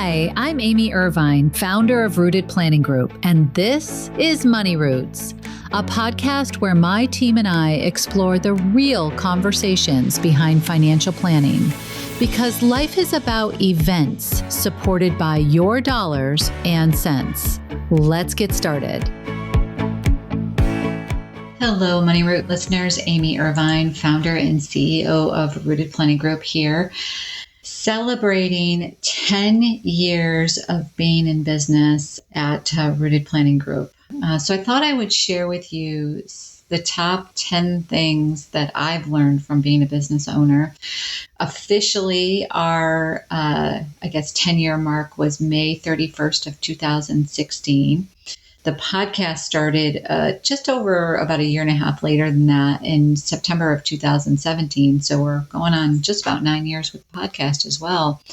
Hi, I'm Amy Irvine, founder of Rooted Planning Group, and this is Money Roots, a podcast where my team and I explore the real conversations behind financial planning. Because life is about events supported by your dollars and cents. Let's get started. Hello, Money Root listeners. Amy Irvine, founder and CEO of Rooted Planning Group here, celebrating 10 years of being in business at Rooted Planning Group. So I thought I would share with you the top 10 things that I've learned from being a business owner. Officially, our, 10-year mark was May 31st of 2016. The podcast started just over about a year and a half later than that in September of 2017. So we're going on just about 9 years with the podcast as well.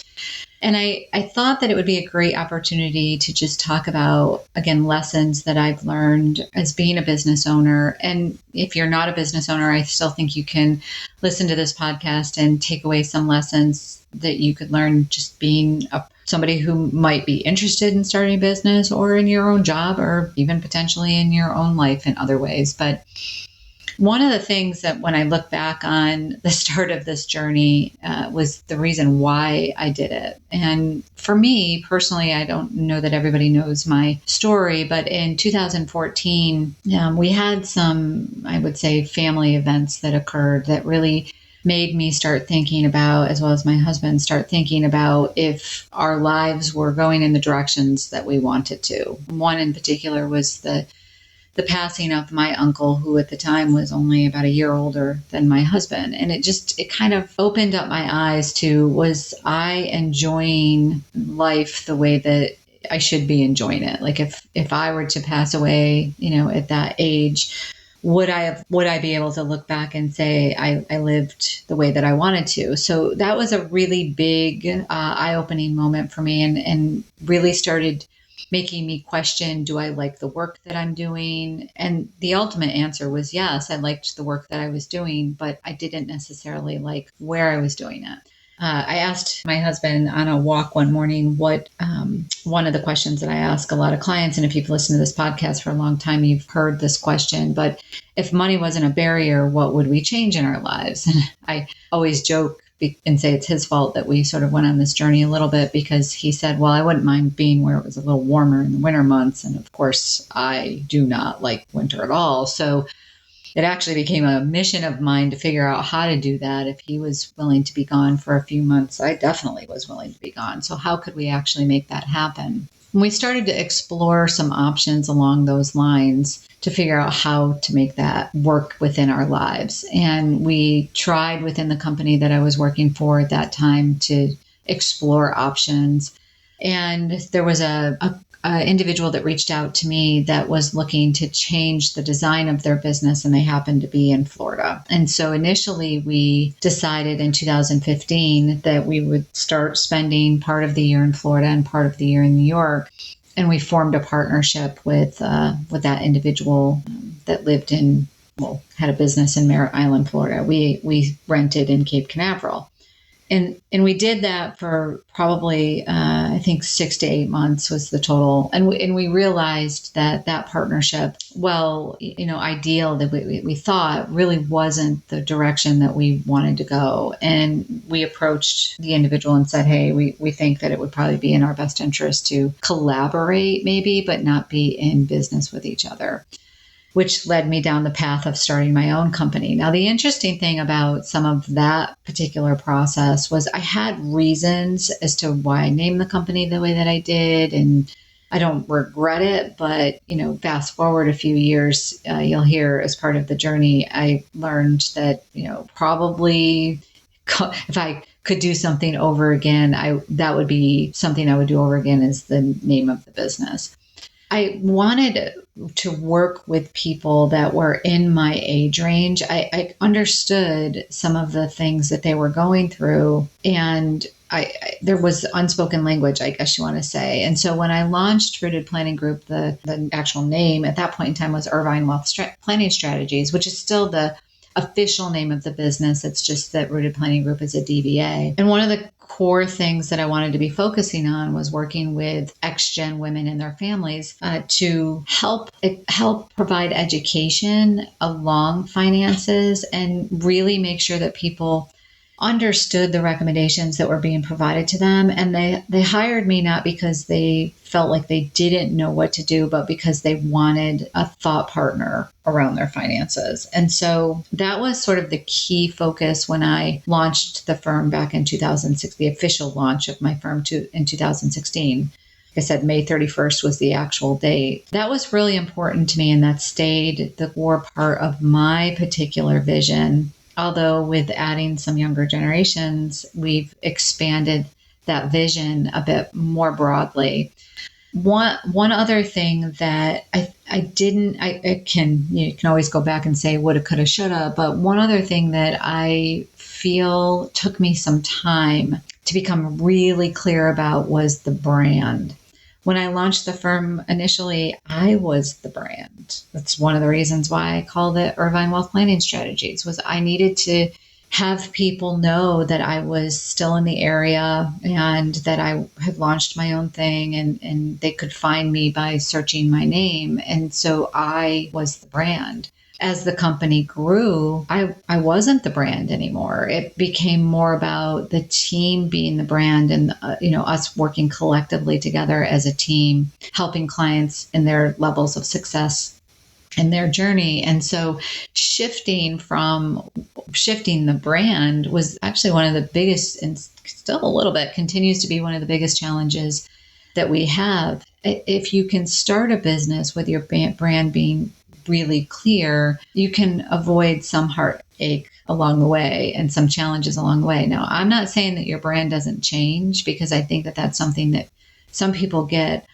And I thought that it would be a great opportunity to just talk about, again, lessons that I've learned as being a business owner. And if you're not a business owner, I still think you can listen to this podcast and take away some lessons that you could learn just being somebody who might be interested in starting a business or in your own job or even potentially in your own life in other ways. But one of the things that when I look back on the start of this journey was the reason why I did it. And for me personally, I don't know that everybody knows my story, but in 2014, we had some, I would say, family events that occurred that really made me start thinking about, as well as my husband, start thinking about if our lives were going in the directions that we wanted to. One in particular was the passing of my uncle, who at the time was only about a year older than my husband. And it kind of opened up my eyes to, was I enjoying life the way that I should be enjoying it? Like if I were to pass away, at that age, would I be able to look back and say I lived the way that I wanted to? So that was a really big eye-opening moment for me and really started making me question, do I like the work that I'm doing? And the ultimate answer was yes, I liked the work that I was doing, but I didn't necessarily like where I was doing it. I asked my husband on a walk one morning what one of the questions that I ask a lot of clients, and if you've listened to this podcast for a long time, you've heard this question, but if money wasn't a barrier, what would we change in our lives? And I always joke and say it's his fault that we sort of went on this journey a little bit, because he said, well, I wouldn't mind being where it was a little warmer in the winter months. And of course, I do not like winter at all. So it actually became a mission of mine to figure out how to do that. If he was willing to be gone for a few months, I definitely was willing to be gone. So how could we actually make that happen? And we started to explore some options along those lines to figure out how to make that work within our lives. And we tried within the company that I was working for at that time to explore options. And there was a individual that reached out to me that was looking to change the design of their business, and they happened to be in Florida. And so initially we decided in 2015 that we would start spending part of the year in Florida and part of the year in New York. And we formed a partnership with that individual that had a business in Merritt Island, Florida. We rented in Cape Canaveral. And we did that for probably, I think 6 to 8 months was the total. And we realized that partnership, ideal that we thought, really wasn't the direction that we wanted to go. And we approached the individual and said, hey, we think that it would probably be in our best interest to collaborate maybe, but not be in business with each other, which led me down the path of starting my own company. Now, the interesting thing about some of that particular process was I had reasons as to why I named the company the way that I did, and I don't regret it, but, fast forward a few years, you'll hear as part of the journey, I learned that, probably if I could do something over again, that would be something I would do over again, is the name of the business. I wanted to work with people that were in my age range. I understood some of the things that they were going through, and there was unspoken language, I guess you want to say. And so when I launched Rooted Planning Group, the actual name at that point in time was Irvine Wealth Planning Strategies, which is still the official name of the business. It's just that Rooted Planning Group is a DBA. And one of the core things that I wanted to be focusing on was working with ex-gen women and their families to help provide education along finances and really make sure that people understood the recommendations that were being provided to them. And they hired me not because they felt like they didn't know what to do, but because they wanted a thought partner around their finances. And so that was sort of the key focus when I launched the firm back in 2006, the official launch of my firm in 2016. Like I said, May 31st was the actual date. That was really important to me, and that stayed the core part of my particular vision. Although with adding some younger generations, we've expanded that vision a bit more broadly. One other thing that you can always go back and say woulda, coulda, shoulda, but one other thing that I feel took me some time to become really clear about was the brand. When I launched the firm initially, I was the brand. That's one of the reasons why I called it Irvine Wealth Planning Strategies, was I needed to have people know that I was still in the area and that I had launched my own thing, and they could find me by searching my name. And so I was the brand. As the company grew, I wasn't the brand anymore. It became more about the team being the brand and, us working collectively together as a team, helping clients in their levels of success in their journey. And so shifting the brand was actually one of the biggest, and still a little bit continues to be one of the biggest challenges that we have. If you can start a business with your brand being really clear, you can avoid some heartache along the way and some challenges along the way. Now, I'm not saying that your brand doesn't change, because I think that that's something that some people get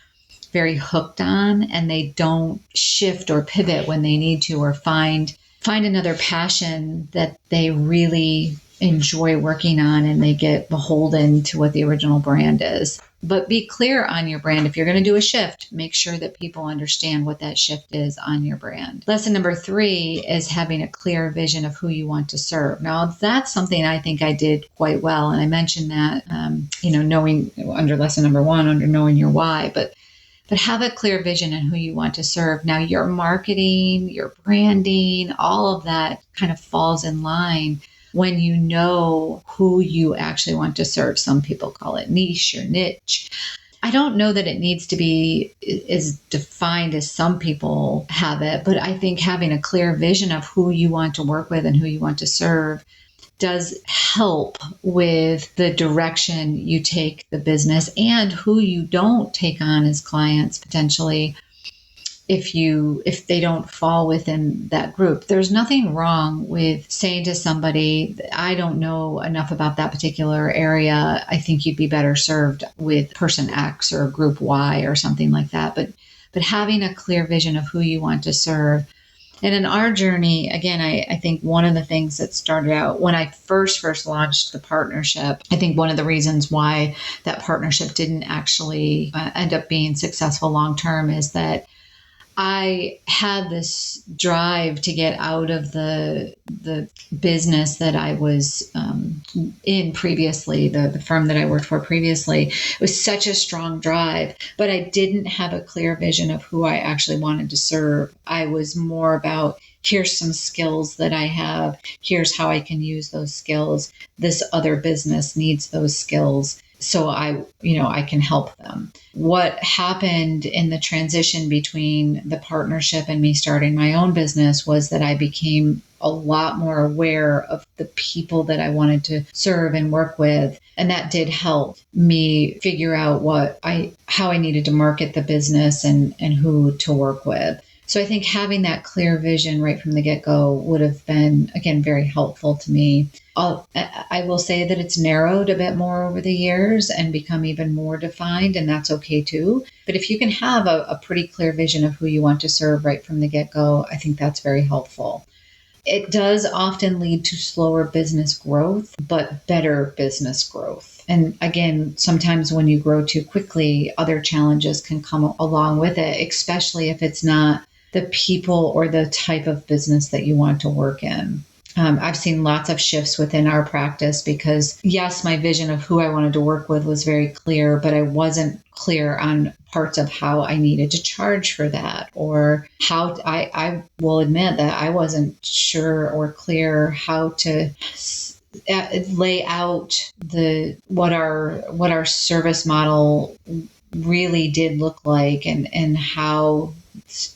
very hooked on, and they don't shift or pivot when they need to, or find another passion that they really enjoy working on, and they get beholden to what the original brand is. But be clear on your brand. If you're going to do a shift, make sure that people understand what that shift is on your brand. Lesson number 3 is having a clear vision of who you want to serve. Now, that's something I think I did quite well. And I mentioned that, knowing under lesson number 1, under knowing your why, but have a clear vision on who you want to serve. Now, your marketing, your branding, all of that kind of falls in line when you know who you actually want to serve. Some people call it niche or niche. I don't know that it needs to be as defined as some people have it, but I think having a clear vision of who you want to work with and who you want to serve does help with the direction you take the business, and who you don't take on as clients potentially if they don't fall within that group. There's nothing wrong with saying to somebody, I don't know enough about that particular area. I think you'd be better served with person X or group Y or something like that. But having a clear vision of who you want to serve. And in our journey, again, I think one of the things that started out when I first launched the partnership, I think one of the reasons why that partnership didn't actually end up being successful long-term is that I had this drive to get out of the business that I was in previously, the firm that I worked for previously. It was such a strong drive, but I didn't have a clear vision of who I actually wanted to serve. I was more about, here's some skills that I have. Here's how I can use those skills. This other business needs those skills, so I can help them. What happened in the transition between the partnership and me starting my own business was that I became a lot more aware of the people that I wanted to serve and work with. And that did help me figure out how I needed to market the business and who to work with. So I think having that clear vision right from the get-go would have been, again, very helpful to me. I will say that it's narrowed a bit more over the years and become even more defined, and that's okay too. But if you can have a pretty clear vision of who you want to serve right from the get-go, I think that's very helpful. It does often lead to slower business growth, but better business growth. And again, sometimes when you grow too quickly, other challenges can come along with it, especially if it's not the people or the type of business that you want to work in. I've seen lots of shifts within our practice because, yes, my vision of who I wanted to work with was very clear, but I wasn't clear on parts of how I needed to charge for that, or how I will admit that I wasn't sure or clear how to lay out what our service model really did look like, and how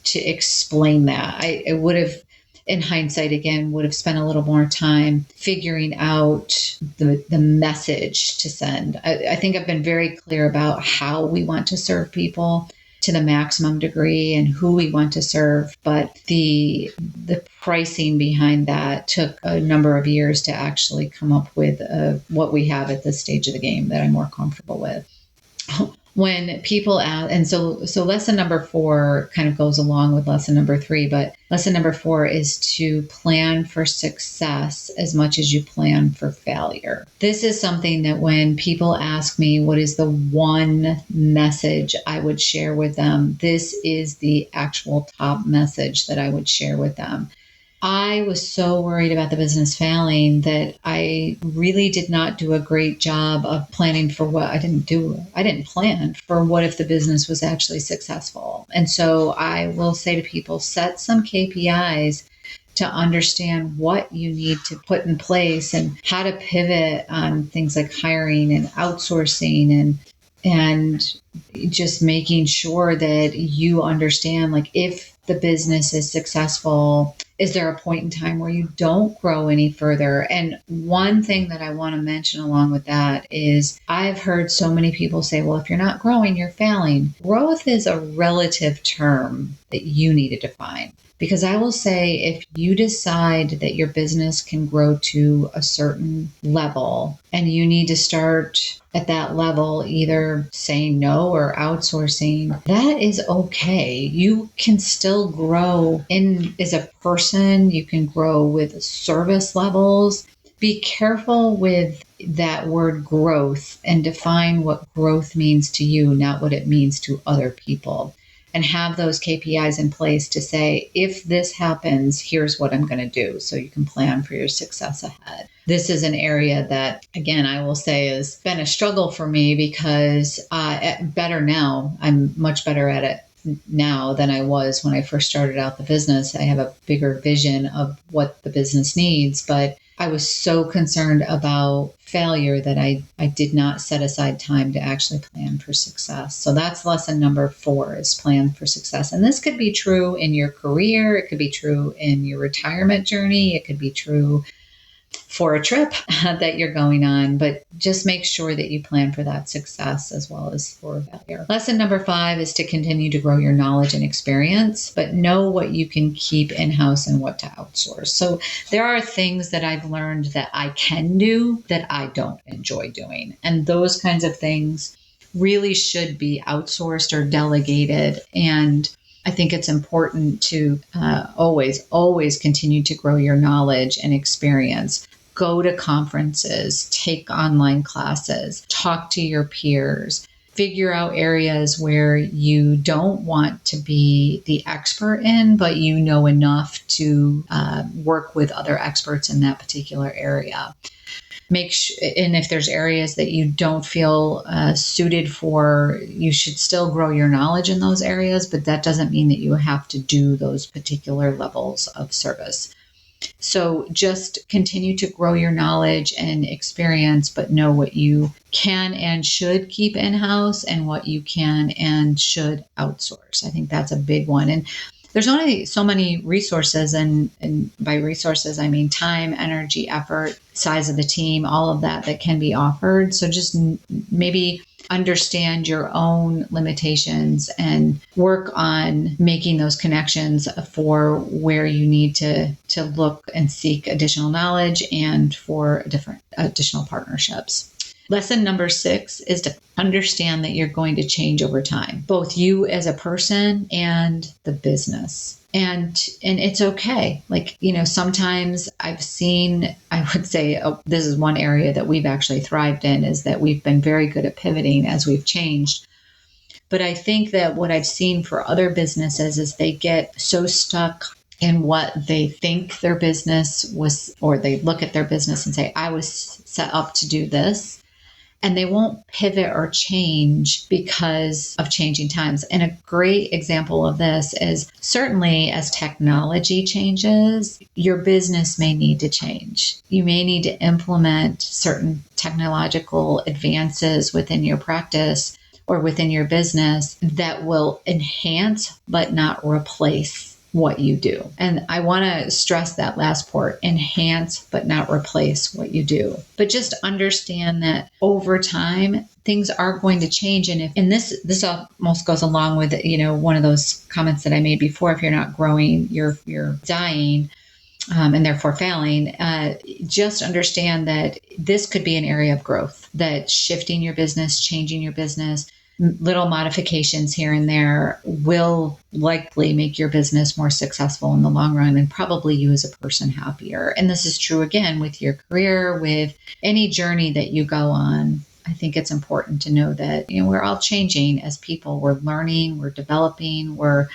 to explain that. I would have, in hindsight, again, would have spent a little more time figuring out the message to send. I think I've been very clear about how we want to serve people to the maximum degree and who we want to serve, but the pricing behind that took a number of years to actually come up with what we have at this stage of the game that I'm more comfortable with. When people ask, and so lesson number 4 kind of goes along with lesson number 3, but lesson number 4 is to plan for success as much as you plan for failure. This is something that when people ask me what is the one message I would share with them, this is the actual top message that I would share with them. I was so worried about the business failing that I really did not do a great job of planning for what I didn't do. I didn't plan for what if the business was actually successful. And so I will say to people, set some KPIs to understand what you need to put in place and how to pivot on things like hiring and outsourcing and just making sure that you understand, like, if the business is successful, is there a point in time where you don't grow any further? And one thing that I want to mention along with that is I've heard so many people say, well, if you're not growing, you're failing. Growth is a relative term that you need to define. Because I will say, if you decide that your business can grow to a certain level and you need to start at that level, either saying no or outsourcing, that is okay. You can still grow as a person. You can grow with service levels. Be careful with that word growth and define what growth means to you, not what it means to other people. And have those KPIs in place to say, if this happens, here's what I'm going to do, so you can plan for your success ahead. This is an area that, again, I will say has been a struggle for me because better now. I'm much better at it now than I was when I first started out the business. I have a bigger vision of what the business needs, but I was so concerned about failure that I did not set aside time to actually plan for success. So that's lesson number 4, is plan for success. And this could be true in your career. It could be true in your retirement journey. It could be true for a trip that you're going on, but just make sure that you plan for that success as well as for failure. Lesson number 5 is to continue to grow your knowledge and experience, but know what you can keep in-house and what to outsource. So there are things that I've learned that I can do that I don't enjoy doing. And those kinds of things really should be outsourced or delegated. And I think it's important to always continue to grow your knowledge and experience. Go to conferences, take online classes, talk to your peers, figure out areas where you don't want to be the expert in, but you know enough to work with other experts in that particular area. And if there's areas that you don't feel suited for, you should still grow your knowledge in those areas, but that doesn't mean that you have to do those particular levels of service. So just continue to grow your knowledge and experience, but know what you can and should keep in-house and what you can and should outsource. I think that's a big one. And there's only so many resources, and by resources, I mean time, energy, effort, size of the team, all of that can be offered. So just maybe understand your own limitations and work on making those connections for where you need to look and seek additional knowledge and for different additional partnerships. Lesson number 6 is to understand that you're going to change over time, both you as a person and the business. And it's okay. Like, sometimes I've seen, I would say, this is one area that we've actually thrived in, is that we've been very good at pivoting as we've changed. But I think that what I've seen for other businesses is they get so stuck in what they think their business was, or they look at their business and say, I was set up to do this. And they won't pivot or change because of changing times. And a great example of this is certainly as technology changes, your business may need to change. You may need to implement certain technological advances within your practice or within your business that will enhance but not replace what you do. And I want to stress that last part, enhance but not replace what you do. But just understand that over time, things are going to change. And this almost goes along with, one of those comments that I made before, if you're not growing, you're dying. And therefore failing, just understand that this could be an area of growth, that shifting your business, changing your business, little modifications here and there will likely make your business more successful in the long run, and probably you as a person happier. And this is true again with your career, with any journey that you go on. I think it's important to know that, we're all changing as people. We're learning, we're developing, we're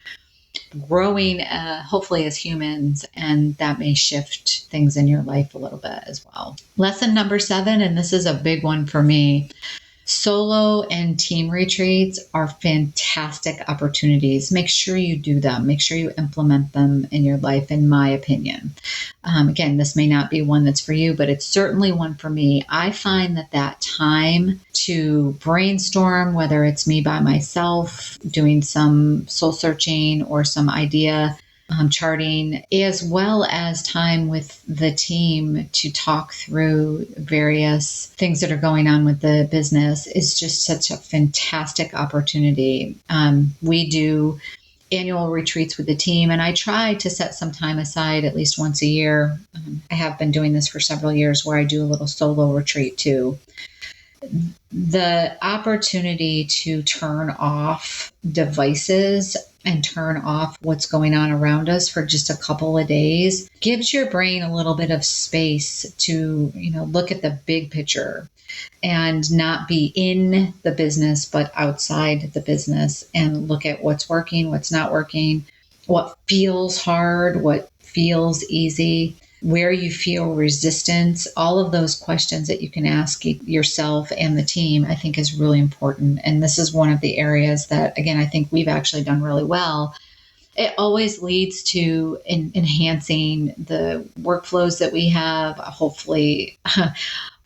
growing, hopefully as humans, and that may shift things in your life a little bit as well. Lesson number 7, and this is a big one for me. Solo and team retreats are fantastic opportunities. Make sure you do them. Make sure you implement them in your life, in my opinion. Again, this may not be one that's for you, but it's certainly one for me. I find that time to brainstorm, whether it's me by myself doing some soul searching or some idea charting, as well as time with the team to talk through various things that are going on with the business, is just such a fantastic opportunity. We do annual retreats with the team, and I try to set some time aside at least once a year. I have been doing this for several years, where I do a little solo retreat too. The opportunity to turn off devices and turn off what's going on around us for just a couple of days gives your brain a little bit of space to, look at the big picture and not be in the business, but outside the business, and look at what's working, what's not working, what feels hard, what feels easy, where you feel resistance. All of those questions that you can ask yourself and the team, I think, is really important. And this is one of the areas that, again, I think we've actually done really well. It always leads to enhancing the workflows that we have, hopefully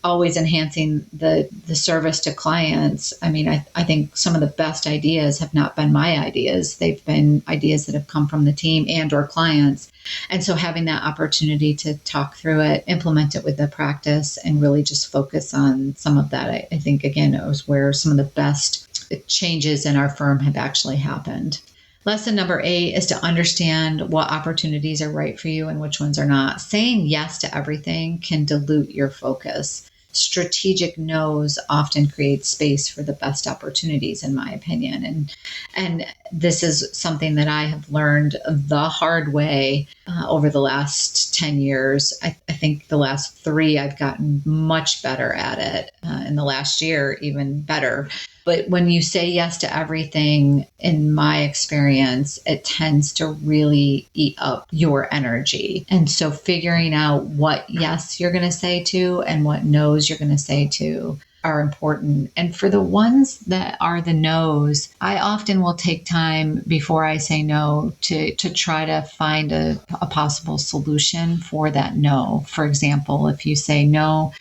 always enhancing the service to clients. I mean, I think some of the best ideas have not been my ideas. They've been ideas that have come from the team and or clients. And so having that opportunity to talk through it, implement it with the practice, and really just focus on some of that, I think, again, it was where some of the best changes in our firm have actually happened. Lesson number 8 is to understand what opportunities are right for you and which ones are not. Saying yes to everything can dilute your focus. Strategic no's often create space for the best opportunities, in my opinion. And this is something that I have learned the hard way over the last 10 years. I think the last 3, I've gotten much better at it. In the last year, even better. But when you say yes to everything, in my experience, it tends to really eat up your energy. And so figuring out what yes you're going to say to and what no's you're going to say to are important. And for the ones that are the no's, I often will take time before I say no to try to find a possible solution for that no. For example, if you say no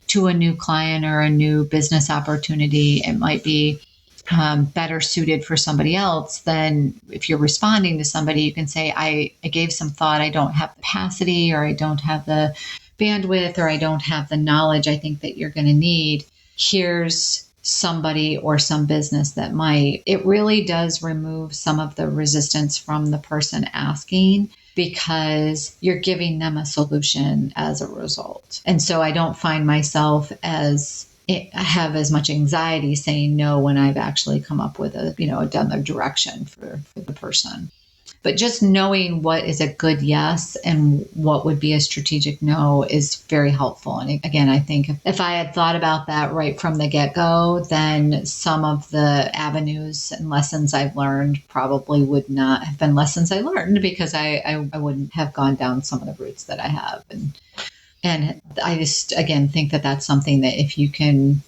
to a new client or a new business opportunity, it might be better suited for somebody else. Then if you're responding to somebody, you can say, I gave some thought, I don't have capacity, or I don't have the bandwidth, or I don't have the knowledge I think that you're going to need. Here's somebody or some business that might. It really does remove some of the resistance from the person asking, because you're giving them a solution as a result. And so I don't find myself have as much anxiety saying no when I've actually come up with done the direction for the person. But just knowing what is a good yes and what would be a strategic no is very helpful. And again, I think if I had thought about that right from the get-go, then some of the avenues and lessons I've learned probably would not have been lessons I learned, because I wouldn't have gone down some of the routes that I have. And I just, again, think that that's something that if you can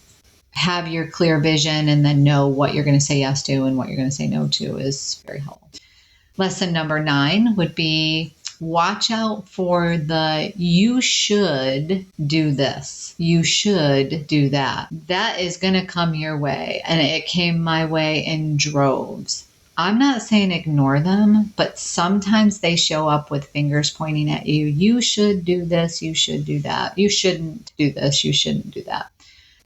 have your clear vision and then know what you're going to say yes to and what you're going to say no to is very helpful. Lesson number 9 would be watch out for the you should do this, you should do that. That is going to come your way. And it came my way in droves. I'm not saying ignore them, but sometimes they show up with fingers pointing at you. You should do this, you should do that. You shouldn't do this, you shouldn't do that.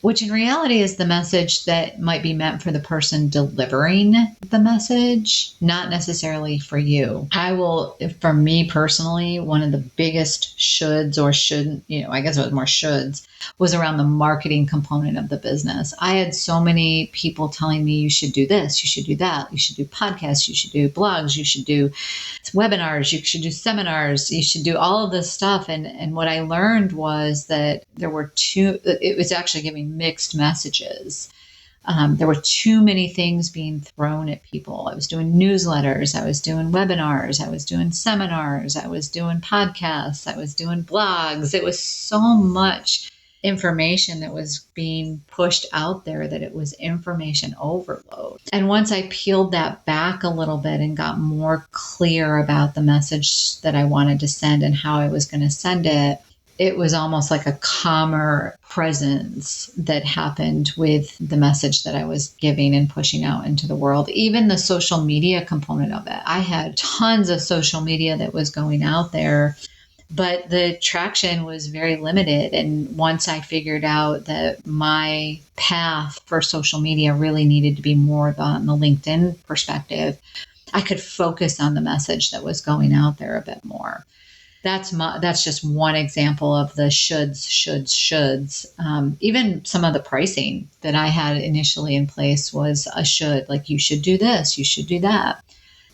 Which in reality is the message that might be meant for the person delivering the message, not necessarily for you. For me personally, one of the biggest shoulds or shouldn't, I guess it was more shoulds, was around the marketing component of the business. I had so many people telling me you should do this, you should do that, you should do podcasts, you should do blogs, you should do webinars, you should do seminars, you should do all of this stuff. And what I learned was that it was actually giving mixed messages. There were too many things being thrown at people. I was doing newsletters, I was doing webinars, I was doing seminars, I was doing podcasts, I was doing blogs. It was so much information that was being pushed out there that it was information overload. And once I peeled that back a little bit and got more clear about the message that I wanted to send and how I was going to send it, it was almost like a calmer presence that happened with the message that I was giving and pushing out into the world. Even the social media component of it. I had tons of social media that was going out there, but the traction was very limited. And once I figured out that my path for social media really needed to be more on the LinkedIn perspective, I could focus on the message that was going out there a bit more. That's just one example of the shoulds. Even some of the pricing that I had initially in place was a should, like you should do this, you should do that.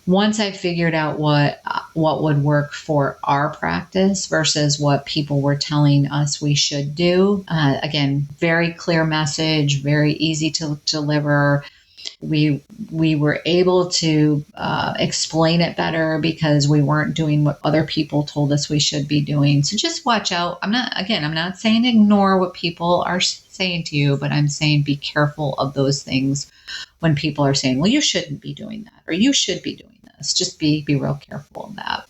Once I figured out what would work for our practice versus what people were telling us we should do, again, very clear message, very easy to deliver. We were able to explain it better because we weren't doing what other people told us we should be doing. So just watch out. I'm not saying ignore what people are saying to you, but I'm saying be careful of those things when people are saying, well, you shouldn't be doing that, or you should be doing this. Just be real careful of that.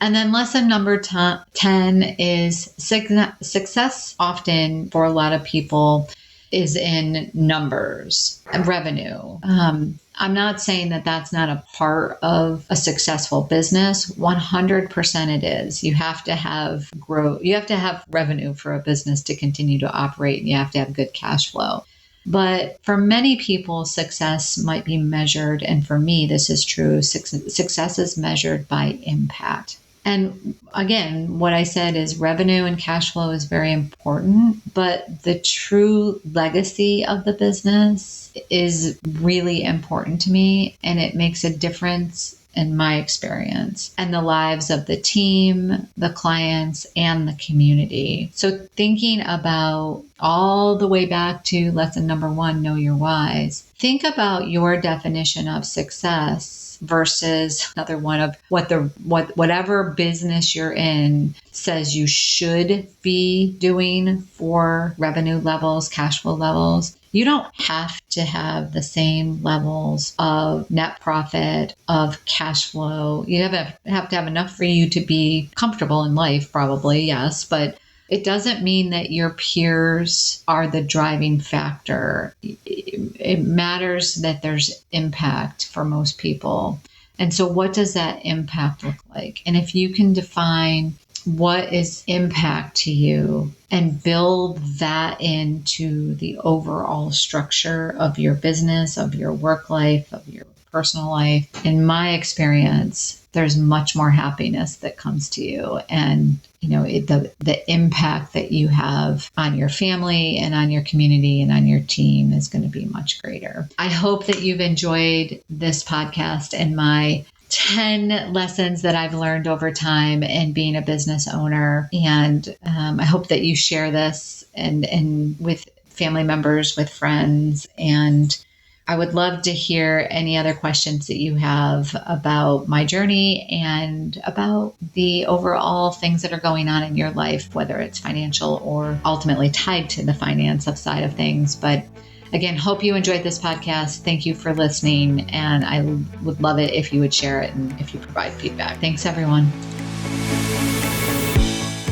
And then lesson number 10 is success often for a lot of people is in numbers and revenue. I'm not saying that that's not a part of a successful business. 100% it is. You have to have growth. You have to have revenue for a business to continue to operate, and you have to have good cash flow. But for many people, success might be measured, and for me, this is true. Success is measured by impact. And again, what I said is revenue and cash flow is very important, but the true legacy of the business is really important to me, and it makes a difference in my experience and the lives of the team, the clients, and the community. So thinking about all the way back to lesson number 1, know your whys. Think about your definition of success versus another one of whatever business you're in says you should be doing for revenue levels, cash flow levels. You don't have to have the same levels of net profit, of cash flow. You have to have enough for you to be comfortable in life, probably, yes, but it doesn't mean that your peers are the driving factor. It matters that there's impact for most people. And so what does that impact look like? And if you can define what is impact to you and build that into the overall structure of your business, of your work life, of your personal life, in my experience, there's much more happiness that comes to you. And, the impact that you have on your family and on your community and on your team is going to be much greater. I hope that you've enjoyed this podcast and my 10 lessons that I've learned over time in being a business owner. And I hope that you share this and with family members, with friends. And I would love to hear any other questions that you have about my journey and about the overall things that are going on in your life, whether it's financial or ultimately tied to the finance side of things. But again, hope you enjoyed this podcast. Thank you for listening. And I would love it if you would share it and if you provide feedback. Thanks, everyone.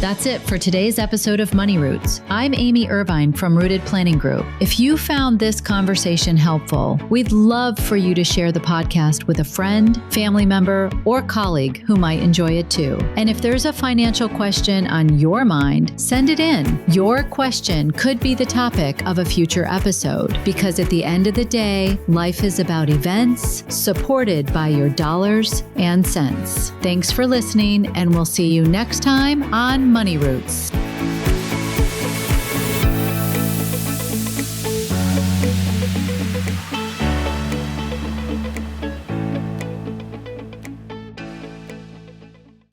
That's it for today's episode of Money Roots. I'm Amy Irvine from Rooted Planning Group. If you found this conversation helpful, we'd love for you to share the podcast with a friend, family member, or colleague who might enjoy it too. And if there's a financial question on your mind, send it in. Your question could be the topic of a future episode, because at the end of the day, life is about events supported by your dollars and cents. Thanks for listening, and we'll see you next time on Money Roots.